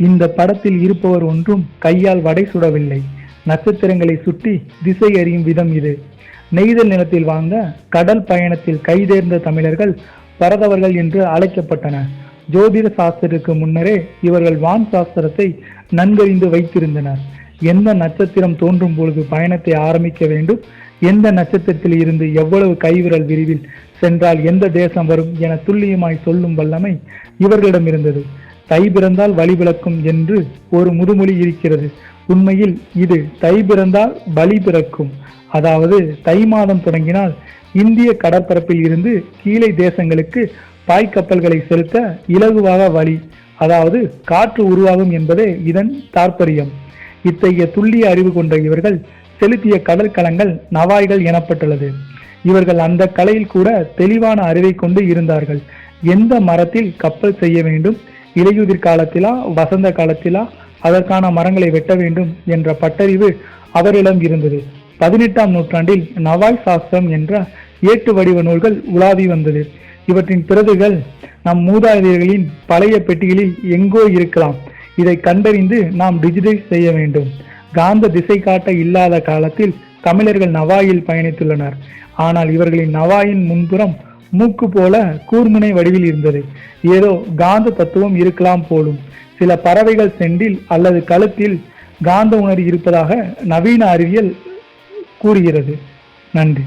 இந்த படத்தில் இருப்பவர் ஒன்றும் கையால் வடை சுடவில்லை. நட்சத்திரங்களை சுட்டி திசை அறியும் விதம் இது. நெய்தல் நிலத்தில் வாழ்ந்த கடல் பயணத்தில் கைதேர்ந்த தமிழர்கள் பரதவர்கள் என்று அழைக்கப்பட்டனர். ஜோதிட சாஸ்திரத்துக்கு முன்னரே இவர்கள் வான் சாஸ்திரத்தை நன்கறிந்து வைத்திருந்தனர். எந்த நட்சத்திரம் தோன்றும் பொழுது பயணத்தை ஆரம்பிக்க வேண்டும், எந்த நட்சத்திரத்தில் இருந்து எவ்வளவு கைவிரல் விரிவில் சென்றால் எந்த தேசம் வரும் என துல்லியமாய் சொல்லும் வல்லமை இவர்களிடம் இருந்தது. தை பிறந்தால் வழி பிறக்கும் என்று ஒரு முதுமொழி இருக்கிறது. உண்மையில் இது தை பிறந்தால் பலி பிறக்கும். அதாவது தை மாதம் தொடங்கினால் இந்திய கடற்பரப்பில் இருந்து கீழே தேசங்களுக்கு பாய்க்கப்பல்களை செலுத்த இலகுவாக வழி, அதாவது காற்று உருவாகும் என்பதே இதன் தாற்பயம். இத்தகைய துல்லிய அறிவு கொண்ட இவர்கள் செலுத்திய கடல் கலங்கள் நவாய்கள் எனப்பட்டுள்ளது. இவர்கள் அந்த கலையில் கூட தெளிவான அறிவை கொண்டு இருந்தார்கள். எந்த மரத்தில் கப்பல் செய்ய வேண்டும், இலையுதிர் காலத்திலா வசந்த காலத்திலா அதற்கான மரங்களை வெட்ட வேண்டும் என்ற பட்டறிவு அவரிடம் இருந்தது. 18ஆம் நூற்றாண்டில் நவாய் சாஸ்திரம் என்ற ஏட்டு வடிவ நூல்கள் உலாவி வந்தது. இவற்றின் பிரதிகள் நம் மூதாதையர்களின் பழைய பெட்டிகளில் எங்கோ இருக்கலாம். இதை கண்டறிந்து நாம் டிஜிடைஸ் செய்ய வேண்டும். காந்த திசை காட்ட இல்லாத காலத்தில் தமிழர்கள் நவாயில் பயணித்துள்ளனர். ஆனால் இவர்களின் நவாயின் முன்புறம் மூக்கு போல கூர்முனை வடிவில் இருந்தது. ஏதோ காந்த தத்துவம் இருக்கலாம் போலும். சில பறவைகள் செண்டில் அல்லது கழுத்தில் காந்த உணர்வு இருப்பதாக நவீன அறிவியல் கூறுகிறது. நன்றி.